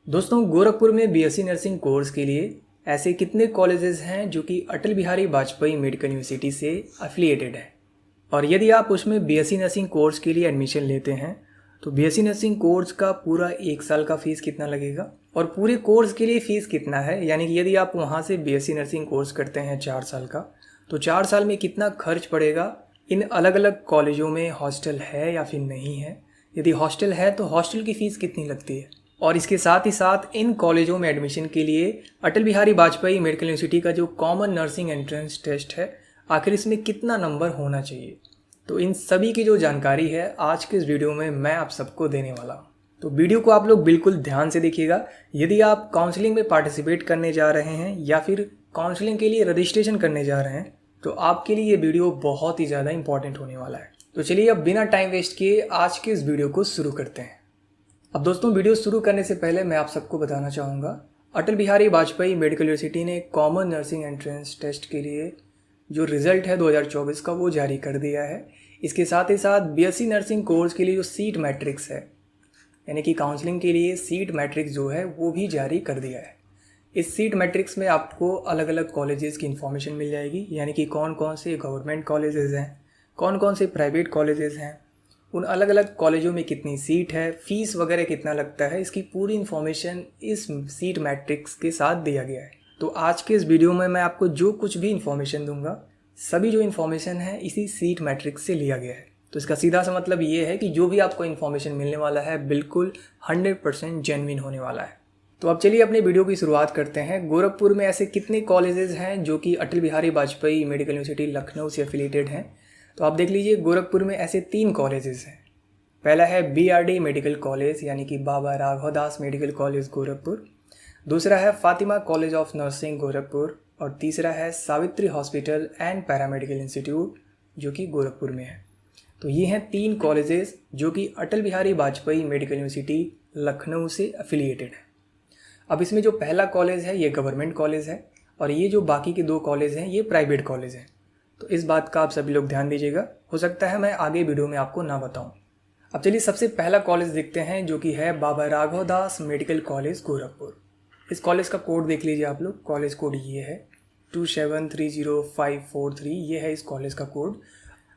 दोस्तों, गोरखपुर में BSc nursing course के लिए ऐसे कितने कॉलेजेस हैं जो कि अटल बिहारी वाजपेयी मेडिकल यूनिवर्सिटी से एफिलिएटेड है। और यदि आप उसमें बीएससी नर्सिंग कोर्स के लिए एडमिशन लेते हैं तो बीएससी नर्सिंग कोर्स का पूरा 1 साल का फ़ीस कितना लगेगा और पूरे कोर्स के लिए फ़ीस कितना है। यानी कि यदि आप वहाँ से बीएससी नर्सिंग कोर्स करते हैं 4 साल का, तो 4 साल में कितना खर्च पड़ेगा। इन अलग अलग कॉलेजों में हॉस्टल है या फिर नहीं है, यदि हॉस्टल है तो हॉस्टल की फ़ीस कितनी लगती है। और इसके साथ ही साथ इन कॉलेजों में एडमिशन के लिए अटल बिहारी वाजपेयी मेडिकल यूनिवर्सिटी का जो कॉमन नर्सिंग एंट्रेंस टेस्ट है, आखिर इसमें कितना नंबर होना चाहिए। तो इन सभी की जो जानकारी है आज के इस वीडियो में मैं आप सबको देने वाला हूँ। तो वीडियो को आप लोग बिल्कुल ध्यान से देखिएगा। यदि आप काउंसलिंग में पार्टिसिपेट करने जा रहे हैं या फिर काउंसलिंग के लिए रजिस्ट्रेशन करने जा रहे हैं तो आपके लिए ये वीडियो बहुत ही ज़्यादा इंपॉर्टेंट होने वाला है। तो चलिए अब बिना टाइम वेस्ट किए आज के इस वीडियो को शुरू करते हैं। अब दोस्तों, वीडियो शुरू करने से पहले मैं आप सबको बताना चाहूँगा, अटल बिहारी वाजपेयी मेडिकल यूनिवर्सिटी ने कॉमन नर्सिंग एंट्रेंस टेस्ट के लिए जो रिज़ल्ट है 2024 का वो जारी कर दिया है। इसके साथ ही साथ बीएससी नर्सिंग कोर्स के लिए जो सीट मैट्रिक्स है, यानी कि काउंसलिंग के लिए सीट मैट्रिक्स जो है वो भी जारी कर दिया है। इस सीट मैट्रिक्स में आपको अलग अलग कॉलेजेस की इन्फॉर्मेशन मिल जाएगी, यानी कि कौन कौन से गवर्नमेंट कॉलेजेस हैं, कौन कौन से प्राइवेट कॉलेजेस हैं, उन अलग अलग कॉलेजों में कितनी सीट है, फ़ीस वगैरह कितना लगता है, इसकी पूरी इन्फॉर्मेशन इस सीट मैट्रिक्स के साथ दिया गया है। तो आज के इस वीडियो में मैं आपको जो कुछ भी इन्फॉर्मेशन दूंगा, सभी जो इन्फॉर्मेशन है इसी सीट मैट्रिक्स से लिया गया है। तो इसका सीधा सा मतलब ये है कि जो भी आपको इन्फॉर्मेशन मिलने वाला है बिल्कुल 100% जेन्युइन होने वाला है। तो अब चलिए अपने वीडियो की शुरुआत करते हैं। गोरखपुर में ऐसे कितने कॉलेजेस हैं जो कि अटल बिहारी वाजपेयी मेडिकल यूनिवर्सिटी लखनऊ से एफिलिएटेड हैं। तो आप देख लीजिए, गोरखपुर में ऐसे 3 कॉलेजेस हैं। पहला है बीआरडी मेडिकल कॉलेज, यानी कि बाबा राघव दास मेडिकल कॉलेज गोरखपुर। दूसरा है Fatima college of nursing Gorakhpur. और तीसरा है Savitri hospital and paramedical institute जो कि गोरखपुर में है। तो ये हैं 3 कॉलेजेस जो कि अटल बिहारी वाजपेयी मेडिकल यूनिवर्सिटी लखनऊ से एफिलिएटेड है। अब इसमें जो पहला कॉलेज है ये गवर्नमेंट कॉलेज है और ये जो बाकी के 2 कॉलेज हैं ये प्राइवेट कॉलेज हैं। तो इस बात का आप सभी लोग ध्यान दीजिएगा, हो सकता है मैं आगे वीडियो में आपको ना बताऊं। अब चलिए सबसे पहला कॉलेज देखते हैं जो कि है बाबा राघव दास मेडिकल कॉलेज गोरखपुर। इस कॉलेज का कोड देख लीजिए आप लोग, कॉलेज कोड ये है 2730543, ये है इस कॉलेज का कोड।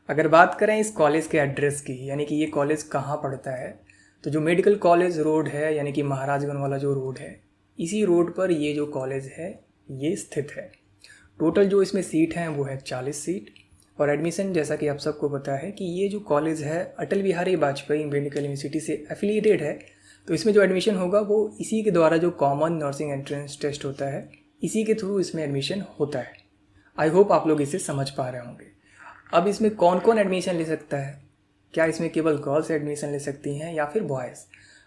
अगर बात करें इस कॉलेज के एड्रेस की, यानी कि ये कॉलेज कहाँ पड़ता है, तो जो मेडिकल कॉलेज रोड है यानी कि महाराजगंज वाला जो रोड है, इसी रोड पर ये जो कॉलेज है ये स्थित है। टोटल जो इसमें सीट हैं वो है 40 सीट। और एडमिशन, जैसा कि आप सबको पता है कि ये जो कॉलेज है अटल बिहारी वाजपेयी मेडिकल यूनिवर्सिटी से एफिलिएटेड है, तो इसमें जो एडमिशन होगा वो इसी के द्वारा जो कॉमन नर्सिंग एंट्रेंस टेस्ट होता है इसी के थ्रू इसमें एडमिशन होता है। आई होप आप लोग इसे समझ पा रहे होंगे। अब इसमें कौन कौन एडमिशन ले सकता है, क्या इसमें केवल गर्ल्स एडमिशन ले सकती हैं या फिर बॉयज़।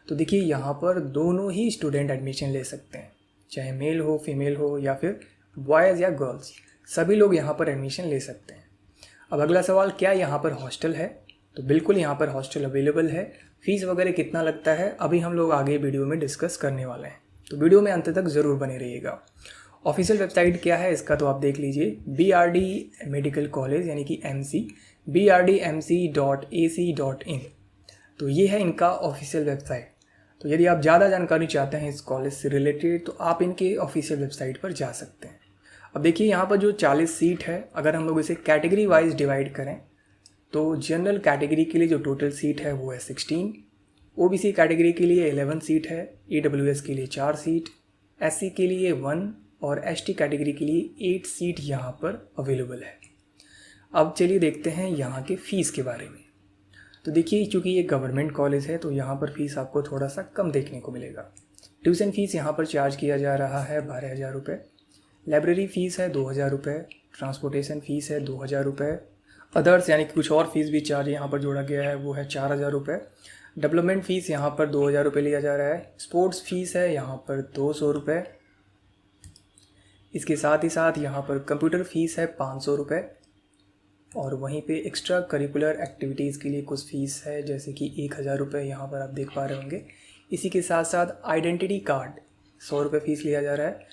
तो देखिए, यहाँ पर दोनों ही स्टूडेंट एडमिशन ले सकते हैं, चाहे मेल हो फीमेल हो या फिर बॉयज़ या गर्ल्स, सभी लोग यहाँ पर एडमिशन ले सकते हैं। अब अगला सवाल, क्या यहाँ पर हॉस्टल है। तो बिल्कुल यहाँ पर हॉस्टल अवेलेबल है। फ़ीस वगैरह कितना लगता है अभी हम लोग आगे वीडियो में डिस्कस करने वाले हैं, तो वीडियो में अंत तक ज़रूर बने रहिएगा। ऑफिशियल वेबसाइट क्या है इसका तो आप देख लीजिए, BRD मेडिकल कॉलेज यानी कि MC, brdmc.ac.in। तो ये है इनका ऑफिशियल वेबसाइट। तो यदि आप ज़्यादा जानकारी चाहते हैं इस कॉलेज से रिलेटेड तो आप इनके ऑफिशियल वेबसाइट पर जा सकते हैं। अब देखिए, यहाँ पर जो 40 सीट है, अगर हम लोग इसे कैटेगरी वाइज डिवाइड करें तो जनरल कैटेगरी के लिए जो टोटल सीट है वो है 16, OBC कैटेगरी के लिए 11 सीट है, EWS के लिए 4 सीट, SC के लिए 1 और ST कैटेगरी के लिए 8 सीट यहाँ पर अवेलेबल है। अब चलिए देखते हैं यहाँ के फ़ीस के बारे में। तो देखिए, चूँकि ये गवर्नमेंट कॉलेज है तो यहाँ पर फ़ीस आपको थोड़ा सा कम देखने को मिलेगा। ट्यूशन फ़ीस यहाँ पर चार्ज किया जा रहा है 12,000 रुपये, लाइब्रेरी फ़ीस है 2,000 रुपये, ट्रांसपोर्टेशन फ़ीस है 2,000 रुपये, अदर्स यानी कि कुछ और फीस भी चार्ज यहाँ पर जोड़ा गया है वो है 4,000 रुपये। डेवलपमेंट फ़ीस यहाँ पर 2,000 रुपये लिया जा रहा है। स्पोर्ट्स फ़ीस है यहाँ पर 200 रुपये। इसके साथ ही साथ यहाँ पर कंप्यूटर फ़ीस है 500 रुपये। और वहीं पे एक्स्ट्रा करिकुलर एक्टिविटीज़ के लिए कुछ फ़ीस है जैसे कि 1,000 रुपये यहाँ पर आप देख पा रहे होंगे। इसी के साथ साथ आइडेंटिटी कार्ड 100 रुपये फ़ीस लिया जा रहा है।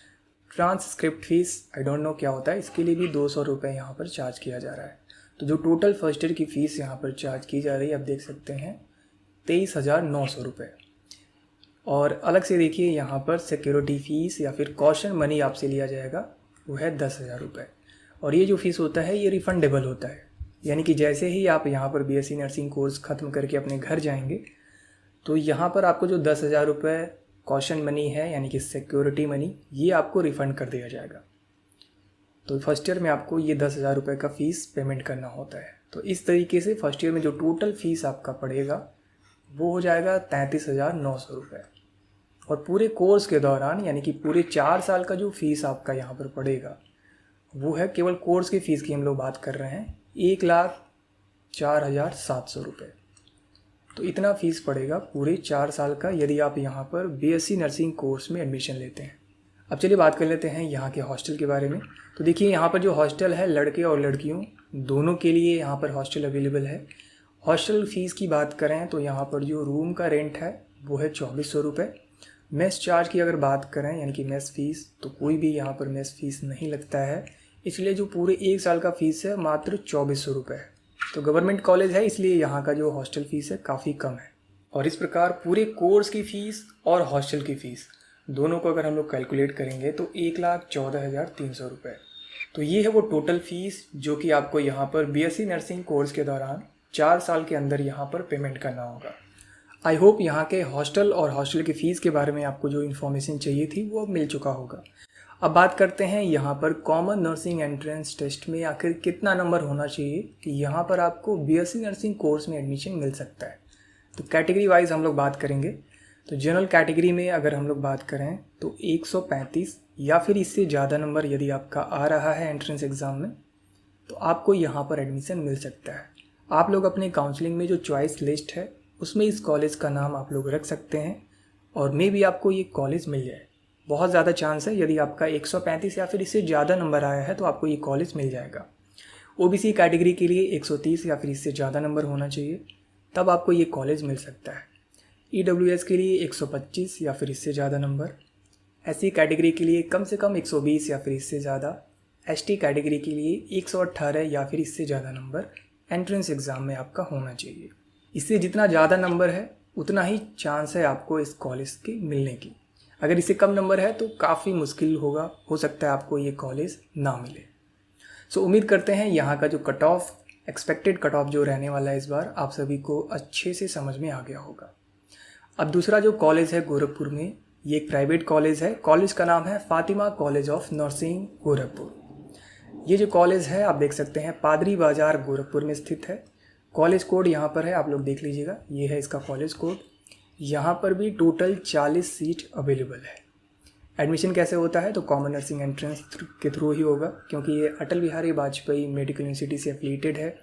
Transcript fees I don't know क्या होता है, इसके लिए भी 200 रुपये यहाँ पर चार्ज किया जा रहा है। तो जो टोटल फर्स्ट ईयर की फ़ीस यहाँ पर चार्ज की जा रही है आप देख सकते हैं 23,900 रुपये। और अलग से देखिए यहाँ पर सिक्योरिटी फ़ीस या फिर कॉशन मनी आपसे लिया जाएगा, वो है 10,000 रुपये। और ये जो फ़ीस होता है ये रिफ़ंडेबल होता है, यानी कि जैसे ही आप यहाँ पर बीएससी नर्सिंग कोर्स ख़त्म करके अपने घर जाएंगे तो यहाँ पर आपको जो 10,000 रुपये कॉशन मनी है यानी कि सिक्योरिटी मनी, ये आपको रिफ़ंड कर दिया जाएगा। तो फर्स्ट ईयर में आपको ये 10,000 रुपये का फ़ीस पेमेंट करना होता है। तो इस तरीके से फर्स्ट ईयर में जो टोटल फ़ीस आपका पड़ेगा वो हो जाएगा 33,900 रुपये। और पूरे कोर्स के दौरान यानी कि पूरे 4 साल का जो फ़ीस आपका यहाँ पर पड़ेगा वो है, केवल कोर्स की फ़ीस की हम लोग बात कर रहे हैं, 1,04,700 रुपये। तो इतना फ़ीस पड़ेगा पूरे 4 साल का यदि आप यहाँ पर बीएससी नर्सिंग कोर्स में एडमिशन लेते हैं। अब चलिए बात कर लेते हैं यहाँ के हॉस्टल के बारे में। तो देखिए यहाँ पर जो हॉस्टल है लड़के और लड़कियों दोनों के लिए यहाँ पर हॉस्टल अवेलेबल है। हॉस्टल फ़ीस की बात करें तो यहाँ पर जो रूम का रेंट है वो है 2,400 रुपये। मेस चार्ज की अगर बात करें यानी कि मेस फ़ीस, तो कोई भी यहाँ पर मेस फ़ीस नहीं लगता है, इसलिए जो पूरे 1 साल का फ़ीस है मात्र 2,400 रुपये है। तो गवर्नमेंट कॉलेज है इसलिए यहाँ का जो हॉस्टल फ़ीस है काफ़ी कम है। और इस प्रकार पूरे कोर्स की फ़ीस और हॉस्टल की फ़ीस दोनों को अगर हम लोग कैलकुलेट करेंगे तो 1,14,300 रुपये। तो ये है वो टोटल फ़ीस जो कि आपको यहाँ पर बीएससी नर्सिंग कोर्स के दौरान 4 साल के अंदर यहाँ पर पेमेंट करना होगा। आई होप यहाँ के हॉस्टल और हॉस्टल की फ़ीस के बारे में आपको जो इन्फॉर्मेशन चाहिए थी वो अब मिल चुका होगा। अब बात करते हैं यहाँ पर कॉमन नर्सिंग एंट्रेंस टेस्ट में आखिर कितना नंबर होना चाहिए कि यहाँ पर आपको बीएससी नर्सिंग कोर्स में एडमिशन मिल सकता है। तो कैटेगरी वाइज हम लोग बात करेंगे। तो जनरल कैटेगरी में अगर हम लोग बात करें तो 135 या फिर इससे ज़्यादा नंबर यदि आपका आ रहा है एंट्रेंस एग्ज़ाम में तो आपको यहाँ पर एडमिशन मिल सकता है। आप लोग अपने काउंसलिंग में जो चॉइस लिस्ट है उसमें इस कॉलेज का नाम आप लोग रख सकते हैं और मे भी आपको ये कॉलेज मिल जाए। बहुत ज़्यादा चांस है, यदि आपका 135 या फिर इससे ज़्यादा नंबर आया है तो आपको ये कॉलेज मिल जाएगा। ओबीसी कैटेगरी के लिए 130 या फिर इससे ज़्यादा नंबर होना चाहिए, तब आपको ये कॉलेज मिल सकता है। ईडब्ल्यूएस के लिए 125 या फिर इससे ज़्यादा नंबर, एससी कैटेगरी के लिए कम से कम 120 या फिर इससे ज़्यादा, एसटी कैटेगरी के लिए 118 या फिर इससे ज़्यादा नंबर एंट्रेंस एग्ज़ाम में आपका होना चाहिए। इससे जितना ज़्यादा नंबर है उतना ही चांस है आपको इस कॉलेज के मिलने की। अगर इससे कम नंबर है तो काफ़ी मुश्किल होगा, हो सकता है आपको ये कॉलेज ना मिले। सो उम्मीद करते हैं यहाँ का जो cut off, expected cut off जो रहने वाला है इस बार आप सभी को अच्छे से समझ में आ गया होगा। अब दूसरा जो कॉलेज है गोरखपुर में, ये एक प्राइवेट कॉलेज है। कॉलेज का नाम है Fatima college of nursing Gorakhpur. ये जो कॉलेज है आप देख सकते हैं पादरी बाज़ार गोरखपुर में स्थित है। कॉलेज कोड यहाँ पर है, आप लोग देख लीजिएगा, ये है इसका कॉलेज कोड। यहाँ पर भी टोटल 40 सीट अवेलेबल है। एडमिशन कैसे होता है तो कॉमन नर्सिंग एंट्रेंस के थ्रू ही होगा, क्योंकि ये अटल बिहारी वाजपेयी मेडिकल यूनिवर्सिटी से एफिलिएटेड है।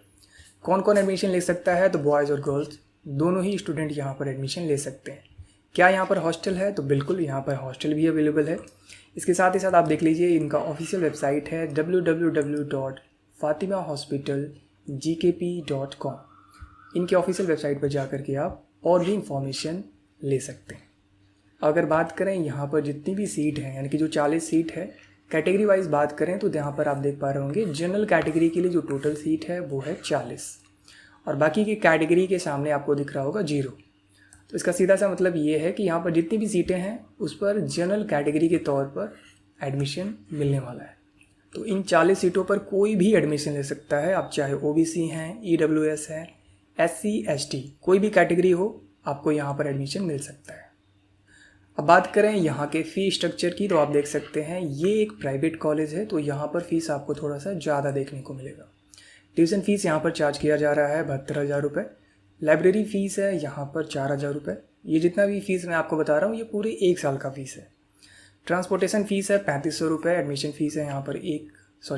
कौन कौन एडमिशन ले सकता है तो बॉयज़ और गर्ल्स दोनों ही स्टूडेंट यहाँ पर एडमिशन ले सकते हैं। क्या यहाँ पर हॉस्टल है तो बिल्कुल यहाँ पर हॉस्टल भी अवेलेबल है। इसके साथ ही साथ आप देख लीजिए इनका ऑफिशियल वेबसाइट है www.fatimahospitalgkp.com। इनके ऑफिशियल वेबसाइट पर जाकर के आप और भी इंफॉर्मेशन ले सकते हैं। अगर बात करें यहाँ पर जितनी भी सीट हैं यानी कि जो 40 सीट है, कैटेगरी वाइज बात करें तो यहाँ पर आप देख पा रहे होंगे जनरल कैटेगरी के लिए जो टोटल सीट है वो है 40 और बाकी की कैटेगरी के सामने आपको दिख रहा होगा 0। तो इसका सीधा सा मतलब ये है कि यहाँ पर जितनी भी सीटें हैं उस पर जनरल कैटेगरी के तौर पर एडमिशन मिलने वाला है। तो इन 40 सीटों पर कोई भी एडमिशन ले सकता है, आप चाहे ओबीसी हैं, ईडब्ल्यूएस है, एससी एसटी, कोई भी कैटेगरी हो आपको यहाँ पर एडमिशन मिल सकता है। अब बात करें यहाँ के फ़ी स्ट्रक्चर की तो आप देख सकते हैं ये एक प्राइवेट कॉलेज है तो यहाँ पर फ़ीस आपको थोड़ा सा ज़्यादा देखने को मिलेगा। ट्यूशन फ़ीस यहाँ पर चार्ज किया जा रहा है 72,000 रुपये। लाइब्रेरी फ़ीस है यहाँ पर 4,000 रुपये। ये जितना भी फ़ीस मैं आपको बता रहा हूँ ये पूरे 1 साल का फ़ीस है। ट्रांसपोर्टेशन फ़ीस है 3500 रुपये। एडमिशन फ़ीस है यहाँ पर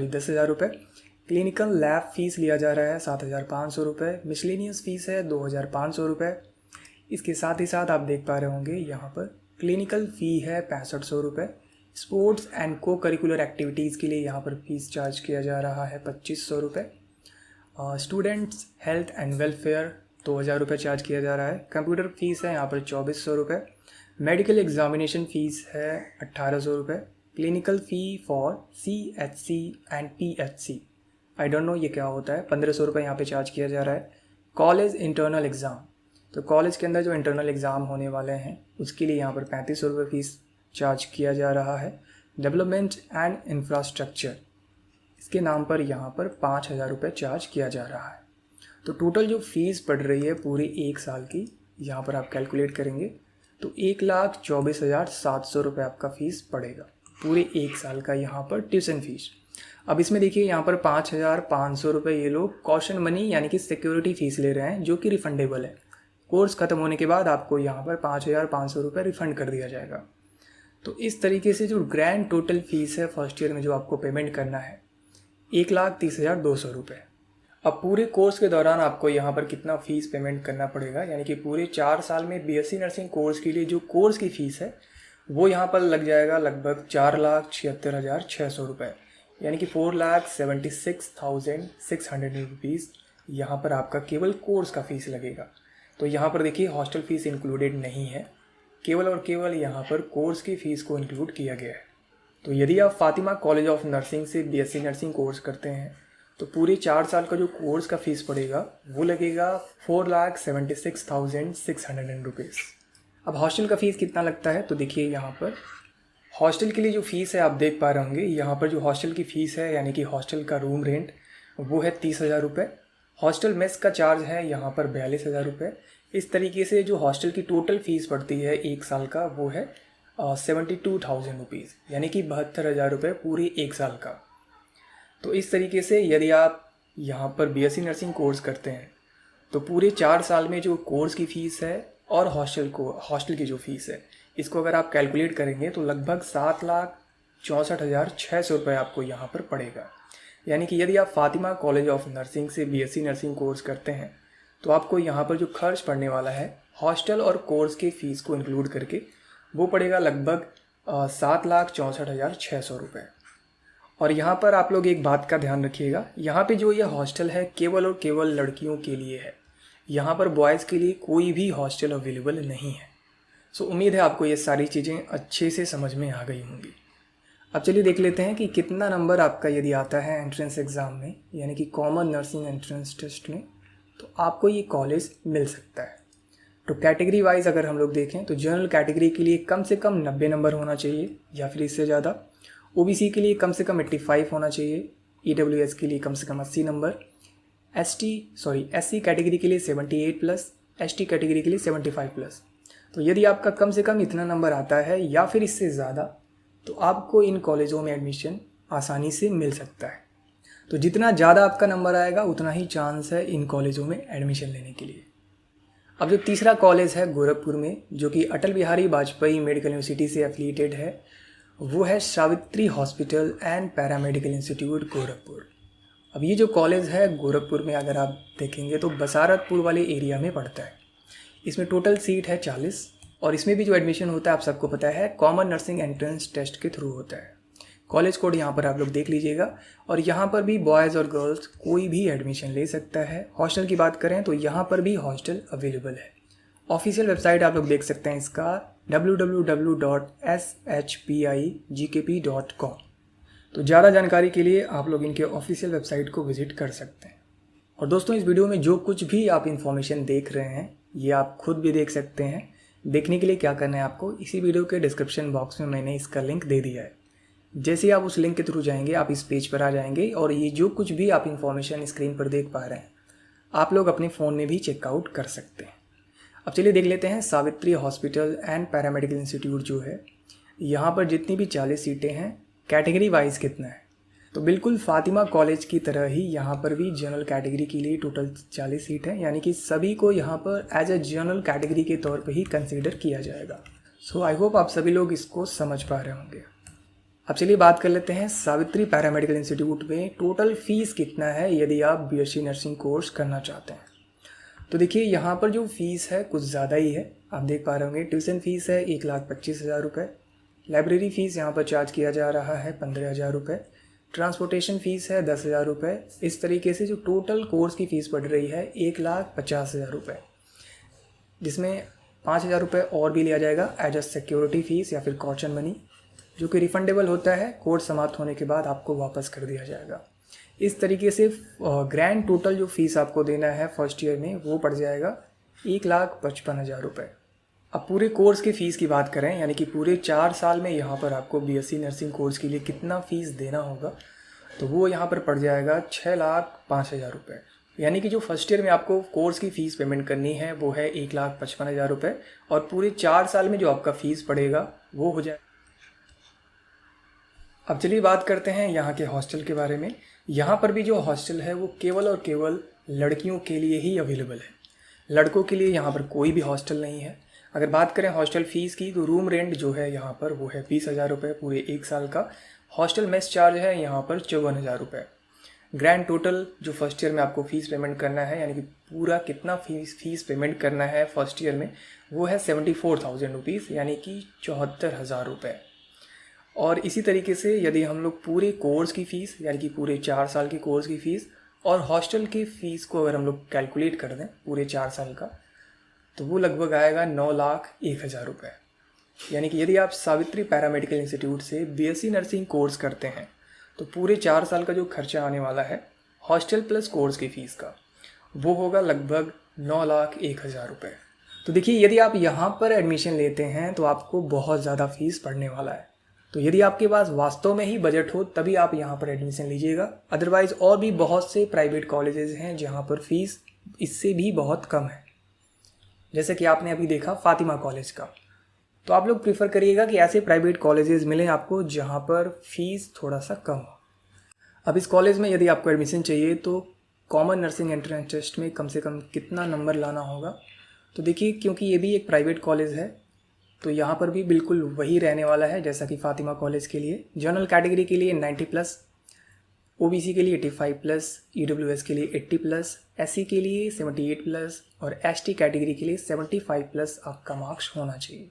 10,000 रुपये। क्लिनिकल लैब फ़ीस लिया जा रहा है 7,500 रुपये। मिसलेनियस फ़ीस है 2,500 रुपये। इसके साथ ही साथ आप देख पा रहे होंगे यहाँ पर क्लिनिकल फ़ी है 6500 रुपये। स्पोर्ट्स एंड को करिकुलर एक्टिविटीज़ के लिए यहाँ पर फ़ीस चार्ज किया जा रहा है 2,500 रुपये। स्टूडेंट्स हेल्थ एंड वेलफेयर 2,000 रुपये चार्ज किया जा रहा है। कंप्यूटर फ़ीस है यहाँ पर 2,400 रुपये। मेडिकल एग्जामिनेशन फ़ीस है 1,800 रुपये। Clinical fee for CHC and PHC, I don't know ये क्या होता है, 1,500 रुपये यहाँ पे चार्ज किया जा रहा है। कॉलेज इंटरनल एग्ज़ाम तो कॉलेज के अंदर जो इंटरनल एग्ज़ाम होने वाले हैं उसके लिए यहाँ पर 3500 रुपये फ़ीस चार्ज किया जा रहा है। डेवलपमेंट एंड इंफ्रास्ट्रक्चर इसके नाम पर यहाँ पर 5000 रुपये चार्ज किया जा रहा है। तो टोटल जो फ़ीस पड़ रही है पूरे 1 साल की, यहाँ पर आप कैलकुलेट करेंगे तो 1,24,700 रुपये आपका फ़ीस पड़ेगा पूरे 1 साल का यहाँ पर ट्यूशन फ़ीस। अब इसमें देखिए यहाँ पर 5,500 रुपये ये लोग कॉशन मनी यानी कि सिक्योरिटी फ़ीस ले रहे हैं, जो कि रिफ़ंडेबल है। कोर्स ख़त्म होने के बाद आपको यहाँ पर 5,500 रुपये रिफ़ंड कर दिया जाएगा। तो इस तरीके से जो ग्रैंड टोटल फ़ीस है फर्स्ट ईयर में जो आपको पेमेंट करना है 1,30,200 रुपये। अब पूरे कोर्स के दौरान आपको यहाँ पर कितना फ़ीस पेमेंट करना पड़ेगा, यानी कि पूरे 4 साल में बीएससी नर्सिंग कोर्स के लिए जो कोर्स की फ़ीस है वो यहाँ पर लग जाएगा लगभग 4,76,600 रुपये, यानी कि 4,76,600 रुपीज़ यहाँ पर आपका केवल कोर्स का फ़ीस लगेगा। तो यहाँ पर देखिए हॉस्टल फ़ीस इंक्लूडेड नहीं है, केवल और केवल यहाँ पर कोर्स की फ़ीस को इंक्लूड किया गया है। तो यदि आप फातिमा कॉलेज ऑफ नर्सिंग से बीएससी नर्सिंग कोर्स करते हैं तो पूरे 4 साल का जो कोर्स का फ़ीस पड़ेगा वो लगेगा 4,76,600 रुपीज़। अब हॉस्टल का फ़ीस कितना लगता है तो देखिए यहाँ पर हॉस्टल के लिए जो फ़ीस है आप देख पा रहे होंगे, यहाँ पर जो हॉस्टल की फ़ीस है यानी कि हॉस्टल का रूम रेंट वो है 30,000 रुपये। हॉस्टल मेस का चार्ज है यहाँ पर 42,000 रुपये। इस तरीके से जो हॉस्टल की टोटल फ़ीस पड़ती है 1 साल का वो है 72,000 रुपीज़, यानी कि 72,000 रुपये पूरे 1 साल का। तो इस तरीके से यदि आप यहाँ पर बीएससी नर्सिंग कोर्स करते हैं तो पूरे 4 साल में जो कोर्स की फ़ीस है और हॉस्टल की जो फ़ीस है इसको अगर आप कैलकुलेट करेंगे तो लगभग 7,64,600 रुपये आपको यहाँ पर पड़ेगा। यानी कि यदि आप फातिमा कॉलेज ऑफ नर्सिंग से बीएससी नर्सिंग कोर्स करते हैं तो आपको यहाँ पर जो खर्च पड़ने वाला है हॉस्टल और कोर्स के फ़ीस को इंक्लूड करके वो पड़ेगा लगभग 7,64,600 रुपये। और यहाँ पर आप लोग एक बात का ध्यान रखिएगा, यहाँ पे जो ये हॉस्टल है केवल और केवल लड़कियों के लिए है, यहाँ पर बॉयज़ के लिए कोई भी हॉस्टल अवेलेबल नहीं है। सो उम्मीद है आपको ये सारी चीज़ें अच्छे से समझ में आ गई होंगी। अब चलिए देख लेते हैं कि कितना नंबर आपका यदि आता है एंट्रेंस एग्ज़ाम में, यानी कि कॉमन नर्सिंग एंट्रेंस टेस्ट में, तो आपको ये कॉलेज मिल सकता है। तो कैटेगरी वाइज अगर हम लोग देखें तो जनरल कैटेगरी के लिए कम से कम 90 नंबर होना चाहिए या फिर इससे ज़्यादा। ओबीसी के लिए कम से कम 85 होना चाहिए। ईडब्ल्यूएस के लिए कम से कम 80 नंबर। एससी कैटेगरी के लिए 78+, एसटी कैटेगरी के लिए 75+। तो यदि आपका कम से कम इतना नंबर आता है या फिर इससे ज़्यादा तो आपको इन कॉलेजों में एडमिशन आसानी से मिल सकता है। तो जितना ज़्यादा आपका नंबर आएगा उतना ही चांस है इन कॉलेजों में एडमिशन लेने के लिए। अब जो तीसरा कॉलेज है गोरखपुर में, जो कि अटल बिहारी वाजपेयी मेडिकल यूनिवर्सिटी से एफिलिएटेड है, वो है Savitri hospital and paramedical institute Gorakhpur. अब ये जो कॉलेज है गोरखपुर में अगर आप देखेंगे तो बसारतपुर वाले एरिया में पड़ता है। इसमें टोटल सीट है 40 और इसमें भी जो एडमिशन होता है आप सबको पता है कॉमन नर्सिंग एंट्रेंस टेस्ट के थ्रू होता है। कॉलेज कोड यहाँ पर आप लोग देख लीजिएगा। और यहाँ पर भी बॉयज़ और गर्ल्स कोई भी एडमिशन ले सकता है। हॉस्टल की बात करें तो यहाँ पर भी हॉस्टल अवेलेबल है। ऑफिशियल वेबसाइट आप लोग देख सकते हैं इसका www.shpigkp.com। तो ज़्यादा जानकारी के लिए आप लोग इनके ऑफिशियल वेबसाइट को विजिट कर सकते हैं। और दोस्तों इस वीडियो में जो कुछ भी आप इन्फॉर्मेशन देख रहे हैं ये आप खुद भी देख सकते हैं। देखने के लिए क्या करना है आपको, इसी वीडियो के डिस्क्रिप्शन बॉक्स में मैंने इसका लिंक दे दिया है। जैसे ही आप उस लिंक के थ्रू जाएंगे आप इस पेज पर आ जाएंगे और ये जो कुछ भी आप इन्फॉर्मेशन स्क्रीन पर देख पा रहे हैं आप लोग अपने फ़ोन में भी चेकआउट कर सकते हैं। अब चलिए देख लेते हैं Savitri hospital and paramedical institute जो है यहाँ पर जितनी भी 40 सीटें हैं कैटेगरी वाइज कितना है। तो बिल्कुल फातिमा कॉलेज की तरह ही यहाँ पर भी जनरल कैटेगरी के लिए टोटल 40 सीट है, यानी कि सभी को यहाँ पर एज ए जनरल कैटेगरी के तौर पर ही कंसीडर किया जाएगा। सो आई होप आप सभी लोग इसको समझ पा रहे होंगे। अब चलिए बात कर लेते हैं सावित्री पैरामेडिकल इंस्टीट्यूट में टोटल फीस कितना है यदि आप बीएससी नर्सिंग कोर्स करना चाहते हैं। तो देखिए यहाँ पर जो फ़ीस है कुछ ज़्यादा ही है, आप देख पा रहे होंगे। ट्यूशन फ़ीस है 1,25,000 रुपये। लाइब्रेरी फ़ीस यहाँ पर चार्ज किया जा रहा है 15,000 रुपये। ट्रांसपोर्टेशन फ़ीस है 10,000 रुपये। इस तरीके से जो टोटल कोर्स की फ़ीस पड़ रही है 1,50,000 रुपये, जिसमें 5,000 रुपये और भी लिया जाएगा एज अ सिक्योरिटी फ़ीस या फिर कॉशन मनी, जो कि रिफंडेबल होता है। कोर्स समाप्त होने के बाद आपको वापस कर दिया जाएगा। इस तरीके से ग्रैंड टोटल जो फ़ीस आपको देना है फर्स्ट ईयर में वो पड़ जाएगा 1,55,000 रुपये। अब पूरे कोर्स की फ़ीस की बात करें, यानी कि पूरे 4 साल में यहाँ पर आपको बीएससी नर्सिंग कोर्स के लिए कितना फ़ीस देना होगा, तो वो यहाँ पर पड़ जाएगा 6,05,000 रुपये। यानी कि जो फर्स्ट ईयर में आपको कोर्स की फ़ीस पेमेंट करनी है वो है 1,55,000 रुपये, और पूरे 4 साल में जो आपका फ़ीस पड़ेगा वो हो जाए। अब चलिए बात करते हैं यहाँ के हॉस्टल के बारे में। यहाँ पर भी जो हॉस्टल है वो केवल और केवल लड़कियों के लिए ही अवेलेबल है। लड़कों के लिए यहाँ पर कोई भी हॉस्टल नहीं है। अगर बात करें हॉस्टल फ़ीस की, तो रूम रेंट जो है यहाँ पर वो है 20,000 रुपये पूरे 1 साल का। हॉस्टल मेस चार्ज है यहाँ पर 54,000 रुपये। ग्रैंड टोटल जो फर्स्ट ईयर में आपको फ़ीस पेमेंट करना है, यानी कि पूरा कितना फ़ीस पेमेंट करना है फर्स्ट ईयर में, वो है 74,000 रुपीज़, यानी कि 74,000 रुपये। और इसी तरीके से यदि हम लोग पूरे कोर्स की फ़ीस, यानी कि पूरे 4 साल के कोर्स की फ़ीस और हॉस्टल की फ़ीस को अगर हम लोग कैलकुलेट कर दें पूरे 4 साल का, तो वो लगभग आएगा 9,01,000 रुपये। यानी कि यदि आप सावित्री पैरामेडिकल इंस्टीट्यूट से बीएससी नर्सिंग कोर्स करते हैं तो पूरे 4 साल का जो खर्चा आने वाला है हॉस्टल प्लस कोर्स की फ़ीस का, वो होगा लगभग 9,01,000 रुपये। तो देखिए, यदि आप यहाँ पर एडमिशन लेते हैं तो आपको बहुत ज़्यादा फ़ीस पड़ने वाला है। तो यदि आपके पास वास्तव में ही बजट हो तभी आप यहाँ पर एडमिशन लीजिएगा। अदरवाइज़ और भी बहुत से प्राइवेट कॉलेजेस हैं जहाँ पर फ़ीस इससे भी बहुत कम है। जैसे कि आपने अभी देखा फातिमा कॉलेज का। तो आप लोग प्रीफर करिएगा कि ऐसे प्राइवेट कॉलेजेस मिलें आपको जहाँ पर फ़ीस थोड़ा सा कम हो। अब इस कॉलेज में यदि आपको एडमिशन चाहिए तो कॉमन नर्सिंग एंट्रेंस टेस्ट में कम से कम कितना नंबर लाना होगा। तो देखिए, क्योंकि ये भी एक प्राइवेट कॉलेज है तो यहाँ पर भी बिल्कुल वही रहने वाला है जैसा कि फातिमा कॉलेज के लिए। जनरल कैटेगरी के लिए 90+, ओबीसी के लिए 85+, ईडब्ल्यूएस के लिए 80+, एससी के लिए 78+ और एसटी कैटेगरी के लिए 75+ आपका मार्क्स होना चाहिए।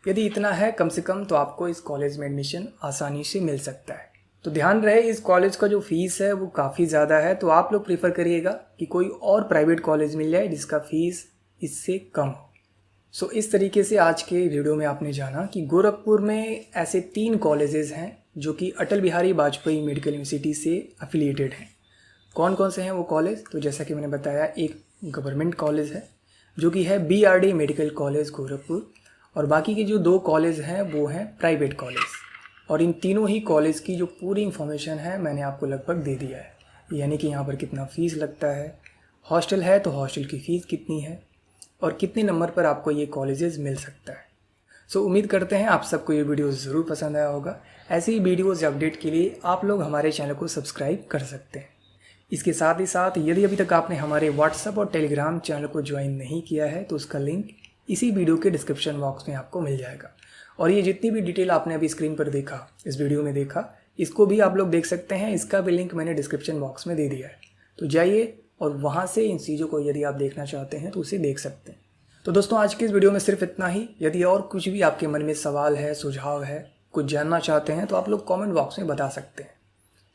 यदि इतना है कम से कम तो आपको इस कॉलेज में एडमिशन आसानी से मिल सकता है। तो ध्यान रहे, इस कॉलेज का जो फ़ीस है वो काफ़ी ज़्यादा है, तो आप लोग प्रीफर करिएगा कि कोई और प्राइवेट कॉलेज मिल जाए जिसका फ़ीस इससे कम हो। सो इस तरीके से आज के वीडियो में आपने जाना कि गोरखपुर में ऐसे 3 कॉलेजेस हैं जो कि अटल बिहारी वाजपेयी मेडिकल यूनिवर्सिटी से एफिलिएटेड हैं। कौन कौन से हैं वो कॉलेज? तो जैसा कि मैंने बताया, एक गवर्नमेंट कॉलेज है जो कि है बीआरडी मेडिकल कॉलेज गोरखपुर, और बाकी के जो 2 कॉलेज हैं वो हैं प्राइवेट कॉलेज। और इन तीनों ही कॉलेज की जो पूरी इन्फॉर्मेशन है मैंने आपको लगभग दे दिया है, यानी कि यहाँ पर कितना फ़ीस लगता है, हॉस्टल है तो हॉस्टल की फ़ीस कितनी है और कितने नंबर पर आपको ये कॉलेजेस मिल सकता है। सो उम्मीद करते हैं आप सबको ये वीडियो ज़रूर पसंद आया होगा। ऐसी ही वीडियोज़ अपडेट के लिए आप लोग हमारे चैनल को सब्सक्राइब कर सकते हैं। इसके साथ ही साथ यदि अभी तक आपने हमारे व्हाट्सएप और टेलीग्राम चैनल को ज्वाइन नहीं किया है तो उसका लिंक इसी वीडियो के डिस्क्रिप्शन बॉक्स में आपको मिल जाएगा। और ये जितनी भी डिटेल आपने अभी स्क्रीन पर देखा, इस वीडियो में देखा, इसको भी आप लोग देख सकते हैं। इसका भी लिंक मैंने डिस्क्रिप्शन बॉक्स में दे दिया है, तो जाइए और वहाँ से इन चीज़ों को यदि आप देखना चाहते हैं तो उसे देख सकते हैं। तो दोस्तों, आज के इस वीडियो में सिर्फ इतना ही। यदि और कुछ भी आपके मन में सवाल है, सुझाव है, कुछ जानना चाहते हैं तो आप लोग कमेंट बॉक्स में बता सकते हैं।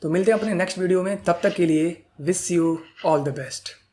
तो मिलते हैं अपने नेक्स्ट वीडियो में, तब तक के लिए wish you all the best.